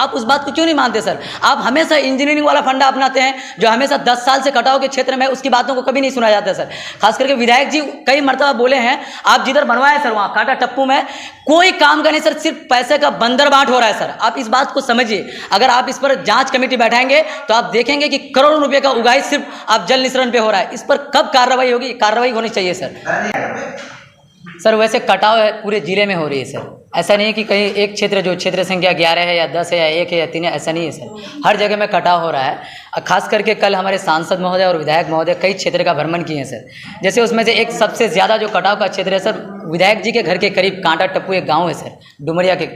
आप उस बात को क्यों नहीं मानते सर? आप हमेशा इंजीनियरिंग वाला फंडा अपनाते हैं, जो हमेशा 10 साल से कटाव के क्षेत्र में उसकी बातों को कभी नहीं सुना जाता सर। खास करके विधायक जी कई मरतबा बोले हैं, आप जिधर बनवाए सर वहाँ कांटा टप्पू में कोई काम का नहीं सर, सिर्फ पैसे का बंदरबाट हो रहा है सर। आप इस बात को समझिए। अगर आप इस पर जांच कमेटी बैठाएंगे तो आप देखेंगे कि करोड़ों रुपए का उगाही सिर्फ आप जल निस्सरण पे हो रहा है। इस पर कब कार्रवाई होगी? कार्रवाई होनी चाहिए सर। वैसे कटाव पूरे जिले में हो रही है सर। ऐसा नहीं है कि कहीं एक क्षेत्र, जो क्षेत्र संख्या 11 है या 10 है या 1 है या 3 है, ऐसा नहीं है सर। हर जगह में कटाव हो रहा है। खास करके कल हमारे सांसद महोदय और विधायक महोदय कई क्षेत्र का भ्रमण किए हैं सर। जैसे उसमें से एक सबसे ज़्यादा जो कटाव का क्षेत्र है सर, विधायक जी के घर के करीब कांटा टप्पू एक गाँव है सर,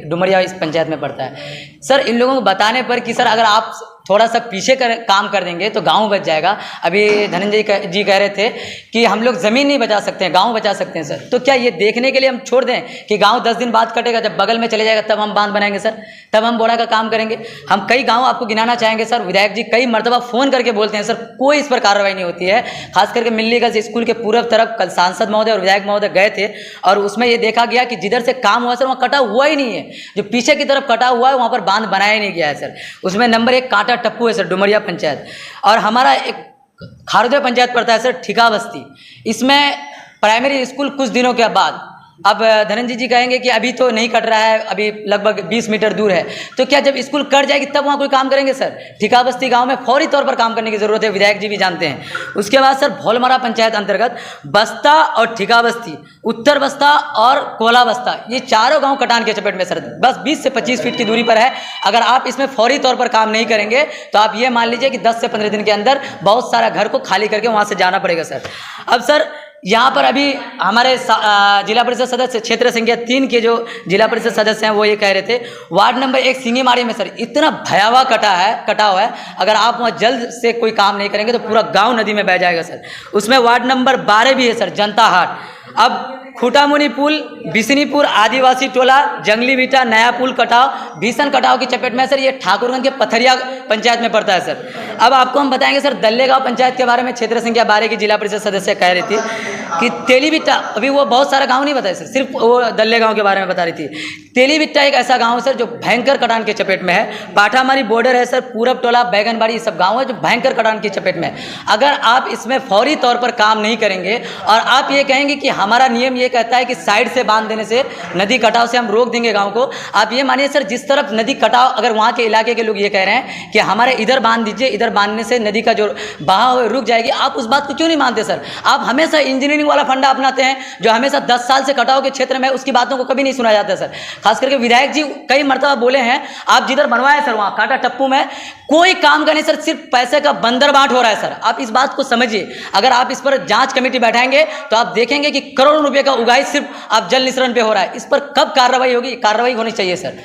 डुमरिया इस पंचायत में पड़ता है सर। इन लोगों को बताने पर कि सर अगर आप थोड़ा सा पीछे काम कर देंगे तो गांव बच जाएगा। अभी धनंजय जी कह रहे थे कि हम लोग ज़मीन नहीं बचा सकते हैं, गांव बचा सकते हैं सर। तो क्या ये देखने के लिए हम छोड़ दें कि गांव 10 दिन बाद कटेगा, जब बगल में चले जाएगा तब हम बांध बनाएंगे सर, तब हम बोरा का काम करेंगे? हम कई गांव आपको गिनाना चाहेंगे सर। विधायक जी कई मरतबा फ़ोन करके बोलते हैं सर, कोई इस पर कार्रवाई नहीं होती है। खास करके मिल्लीगंज स्कूल के पूर्व तरफ कल सांसद महोदय और विधायक महोदय गए थे और उसमें ये देखा गया कि जिधर से काम हुआ सर वहाँ कटा हुआ ही नहीं है। जो पीछे की तरफ कटा हुआ है वहाँ पर बांध बनाया ही नहीं गया है सर। उसमें नंबर 1 कांटा टप्पू है सर, डुमरिया पंचायत। और हमारा एक खारुदे पंचायत पड़ता है सर, ठिका बस्ती। इसमें प्राइमरी स्कूल कुछ दिनों के बाद, अब धनंजय जी कहेंगे कि अभी तो नहीं कट रहा है, अभी लगभग 20 मीटर दूर है, तो क्या जब स्कूल कट जाएगी तब वहाँ कोई काम करेंगे सर? ठिका बस्ती गाँव में फौरी तौर पर काम करने की ज़रूरत है, विधायक जी भी जानते हैं। उसके बाद सर भोलमरा पंचायत अंतर्गत बस्ता और ठिका बस्ती, उत्तर बस्ता और कोला बस्ता, ये चारों गाँव कटान के चपेट में सर। बस 20 से 25 फीट की दूरी पर है। अगर आप इसमें फौरी तौर पर काम नहीं करेंगे तो आप ये मान लीजिए कि 10 से 15 दिन के अंदर बहुत सारा घर को खाली करके वहाँ से जाना पड़ेगा सर। अब सर यहाँ पर अभी हमारे जिला परिषद सदस्य क्षेत्र संख्या 3 के जो जिला परिषद सदस्य हैं वो ये कह रहे थे, वार्ड नंबर 1 सिंगीमाड़ी में सर इतना भयावह कटाव है, अगर आप वहाँ जल्द से कोई काम नहीं करेंगे तो पूरा गांव नदी में बह जाएगा सर। उसमें वार्ड नंबर 12 भी है सर, जनता हाट। अब खूटामुनि पुल, बिसनीपुर आदिवासी टोला, जंगली बीटा, नया पुल कटाव, भीषण कटाव की चपेट में सर। ये ठाकुरगंज के पथरिया पंचायत में पड़ता है सर। अब आपको हम बताएंगे सर दल्लेगांव पंचायत के बारे में। क्षेत्र संख्या 12 की जिला परिषद सदस्य कह रही थी कि तेलीबिट्टा, अभी वो बहुत सारा गांव नहीं बताया सर, सिर्फ वो दल्लेगांव के बारे में बता रही थी। तेलीबिट्टा एक ऐसा गांव है सर जो भयंकर कटान के चपेट में है। पाठामारी बॉर्डर है सर, पूरब टोला, बैगनबाड़ी, ये सब गाँव है जो भयंकर कटान की चपेट में है। अगर आप इसमें फौरी तौर पर काम नहीं करेंगे और आप ये कहेंगे कि हमारा नियम ये कहता है कि साइड से बांध देने से, नदी कटाव से हम रोक देंगे गांव को, आप ये मानिए सर जिस तरफ नदी कटाव, अगर वहाँ के इलाके के लोग ये कह रहे हैं कि हमारे इधर बांध दीजिए, इधर बांधने से नदी का जो बहाव है रुक जाएगी, आप उस बात को क्यों नहीं मानते सर? आप हमेशा इंजीनियरिंग वाला फंडा अपनाते हैं, जो हमेशा 10 साल से कटाव के क्षेत्र में उसकी बातों को कभी नहीं सुना जाता सर। खास करके विधायक जी कई मरतबा बोले हैं, आप जिधर बनवाए सर वहाँ कांटा टप्पू में कोई काम का नहीं सर, सिर्फ पैसे का बंदरबाट हो रहा है सर। आप इस बात को समझिए। अगर आप इस पर जांच कमेटी बैठाएंगे तो आप देखेंगे कि करोड़ों रुपए का उगाही सिर्फ आप जल निस्सरण पे हो रहा है। इस पर कब कार्रवाई होगी? कार्रवाई होनी चाहिए सर।